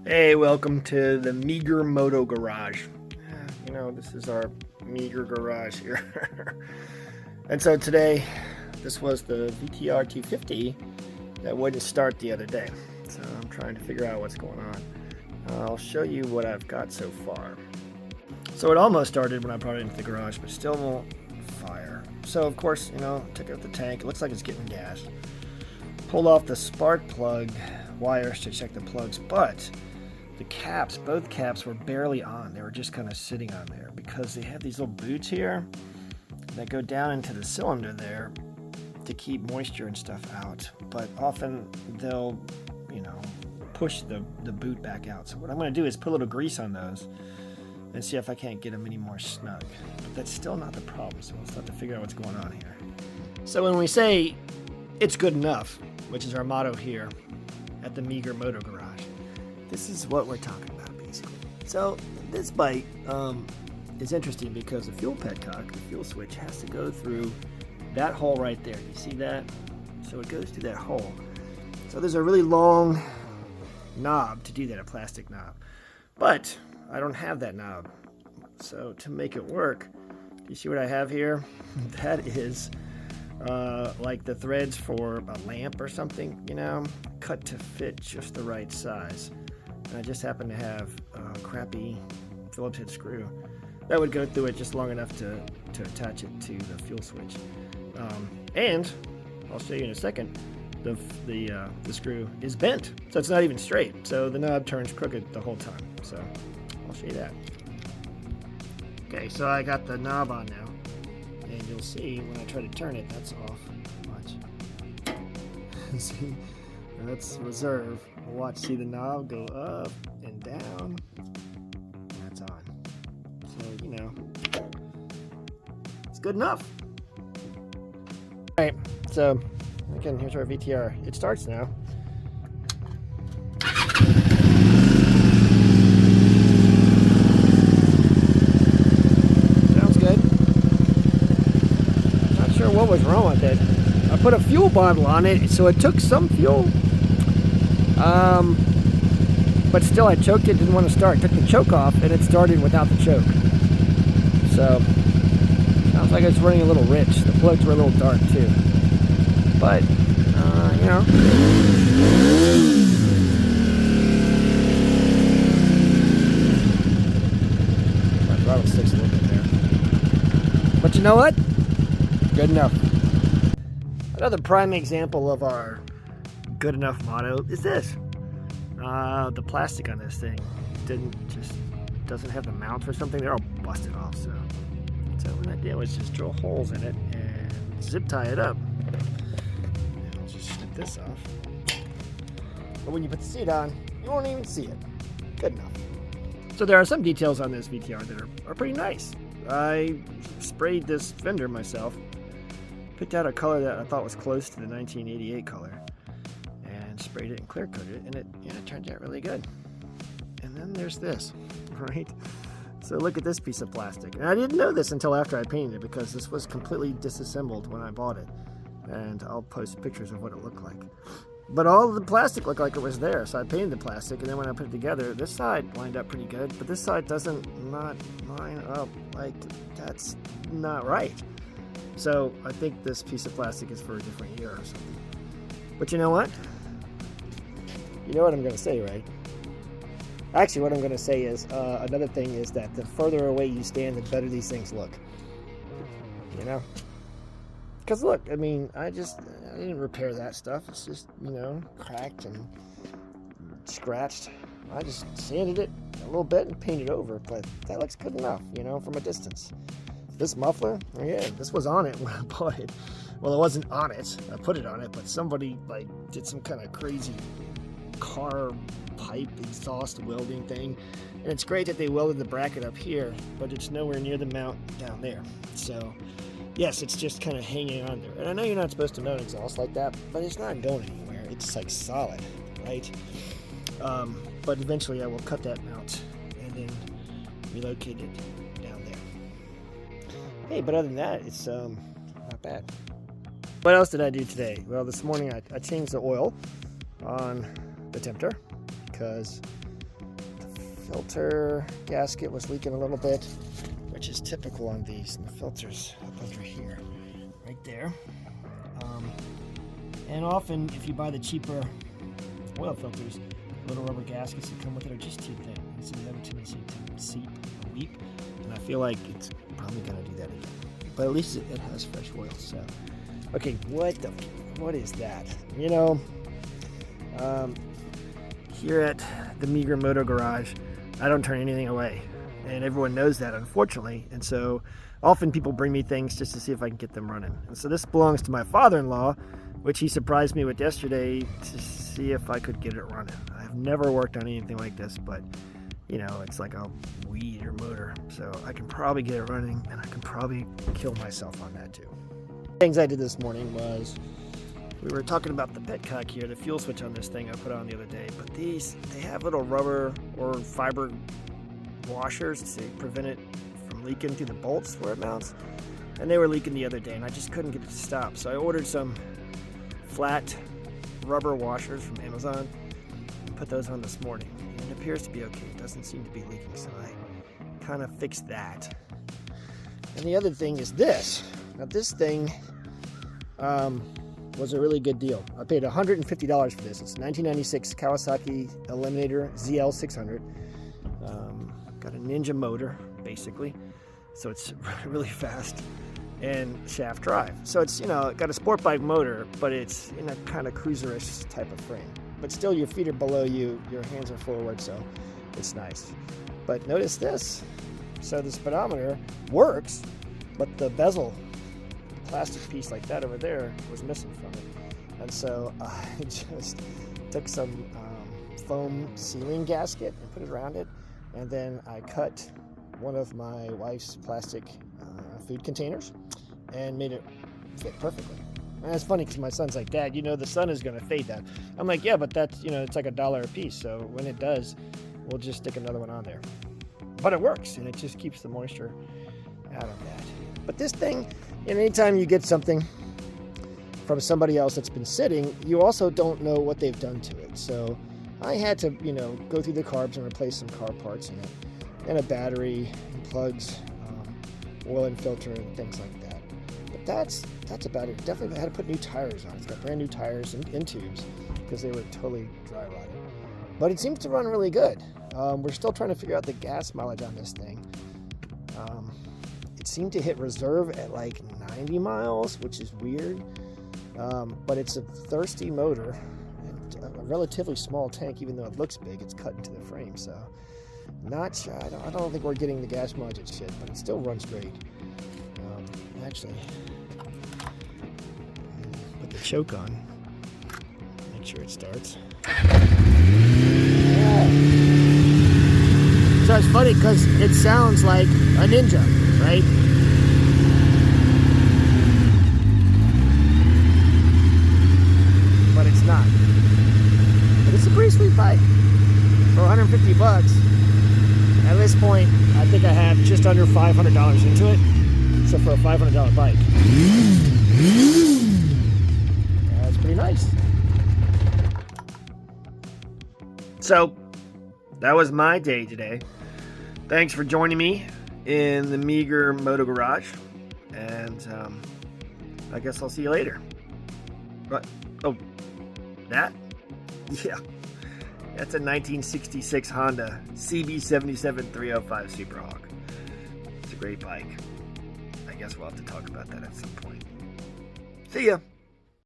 Hey, welcome to the Meager Moto Garage. You know, this is our Meager Garage here. And so today, this was the VTR T50 that wouldn't start the other day. So I'm trying to figure out what's going on. I'll show you what I've got so far. So it almost started when I brought it into the garage, but still won't fire. So of course, you know, took out the tank. It looks like it's getting gas. Pulled off the spark plug wires to check the plugs, but the caps, both caps were barely on. They were just kind of sitting on there because they have these little boots here that go down into the cylinder there to keep moisture and stuff out. But often they'll, you know, push the boot back out. So what I'm going to do is put a little grease on those and see if I can't get them any more snug. But that's still not the problem, so we'll have to figure out what's going on here. So when we say it's good enough, which is our motto here at the Meager Moto Garage, this is what we're talking about, basically. So this bike is interesting because the fuel petcock, the fuel switch, has to go through that hole right there. You see that? So it goes through that hole. So there's a really long knob to do that, a plastic knob. But I don't have that knob. So to make it work, do you see what I have here? That is like the threads for a lamp or something, you know, cut to fit just the right size. And I just happen to have a crappy Phillips head screw that would go through it just long enough to attach it to the fuel switch. And I'll show you in a second, the screw is bent, so it's not even straight. So the knob turns crooked the whole time. So I'll show you that. Okay, so I got the knob on now, and you'll see when I try to turn it, that's off. Watch. See, that's reserve. Watch, see the knob go up and down. That's on. So, you know, it's good enough. Alright, so again, here's our VTR. It starts now. Sounds good. Not sure what was wrong with it. I put a fuel bottle on it, so it took some fuel. But still I choked it, didn't want to start. Took the choke off and it started without the choke. So, sounds like it's running a little rich. The plugs were a little dark too. But, you know. My throttle sticks a little bit there. But you know what? Good enough. Another prime example of our good enough motto is this. The plastic on this thing doesn't have the mount or something. They're all busted off. So what I did was just drill holes in it and zip tie it up. And I'll just snip this off. But when you put the seat on, you won't even see it. Good enough. So there are some details on this VTR that are pretty nice. I sprayed this fender myself. Picked out a color that I thought was close to the 1988 color. Sprayed it and clear coated it, and it turned out really good. And then there's this, right? So look at this piece of plastic. And I didn't know this until after I painted it because this was completely disassembled when I bought it. And I'll post pictures of what it looked like. But all of the plastic looked like it was there, so I painted the plastic, and then when I put it together, this side lined up pretty good, but this side not line up. Like, that's not right. So I think this piece of plastic is for a different year or something. But you know what? You know what I'm going to say, right? Actually, what I'm going to say is, another thing is that the further away you stand, the better these things look. You know? Because look, I mean, I didn't repair that stuff. It's just, you know, cracked and scratched. I just sanded it a little bit and painted over, but that looks good enough, you know, from a distance. This muffler, yeah, this was on it when I bought it. Well, it wasn't on it. I put it on it, but somebody, like, did some kind of crazy car pipe exhaust welding thing, and it's great that they welded the bracket up here, but it's nowhere near the mount down there. So yes, it's just kind of hanging on there, and I know you're not supposed to mount exhaust like that, but it's not going anywhere. It's like solid, right? But eventually I will cut that mount and then relocate it down there. Hey, but other than that, it's not bad. What else did I do today? Well, this morning I changed the oil on the Tempter because filter gasket was leaking a little bit, which is typical on these. And the filter's up under here, right there. And often, if you buy the cheaper oil filters, little rubber gaskets that come with it are just too thin. And so they have a tendency to seep or weep. And I feel like it's probably going to do that again. But at least it has fresh oil. So, okay, what is that? You know, here at the Meager Moto Garage, I don't turn anything away. And everyone knows that, unfortunately. And so often people bring me things just to see if I can get them running. And so this belongs to my father-in-law, which he surprised me with yesterday to see if I could get it running. I've never worked on anything like this, but you know, it's like a Meager motor. So I can probably get it running, and I can probably kill myself on that too. Things I did this morning was, we were talking about the petcock here, the fuel switch on this thing I put on the other day, but they have little rubber or fiber washers to prevent it from leaking through the bolts where it mounts, and they were leaking the other day, and I just couldn't get it to stop. So I ordered some flat rubber washers from Amazon and put those on this morning, and it appears to be okay. It doesn't seem to be leaking, so I kind of fixed that. And the other thing is this. Now this thing was a really good deal. I paid $150 for this. It's 1996 Kawasaki Eliminator ZL600. Got a Ninja motor, basically, so it's really fast, and shaft drive. So it's, you know, got a sport bike motor, but it's in a kind of cruiserish type of frame. But still, your feet are below you, your hands are forward, so it's nice. But notice this. So the speedometer works, but the bezel, the plastic piece like that over there, was missing from it. And so I just took some foam sealing gasket and put it around it. And then I cut one of my wife's plastic food containers and made it fit perfectly. And it's funny because my son's like, Dad, you know the sun is going to fade that. I'm like, yeah, but that's, you know, it's like $1 a piece. So when it does, we'll just stick another one on there. But it works, and it just keeps the moisture out of that. But this thing, you know, anytime you get something from somebody else that's been sitting, you also don't know what they've done to it. So I had to, you know, go through the carbs and replace some car parts in it, and a battery, and plugs, oil and filter, and things like that. But that's about it. Definitely had to put new tires on. It's got brand new tires and tubes because they were totally dry rotted. But it seems to run really good. We're still trying to figure out the gas mileage on this thing. It seemed to hit reserve at like 90 miles, which is weird. But it's a thirsty motor. A relatively small tank, even though it looks big, it's cut into the frame, so not sure. I don't think we're getting the gas mileage it should, but it still runs great. Actually, put the choke on, make sure it starts. Yeah. So it's funny because it sounds like a Ninja, right? But it's not. It's a pretty sweet bike for $150. At this point, I think I have just under $500 into it. So for a $500 bike, that's pretty nice. So that was my day today. Thanks for joining me in the Meager Moto Garage, and I guess I'll see you later. But that. Yeah, that's a 1966 Honda CB77 305 Super Hawk. It's a great bike. I guess we'll have to talk about that at some point. See ya.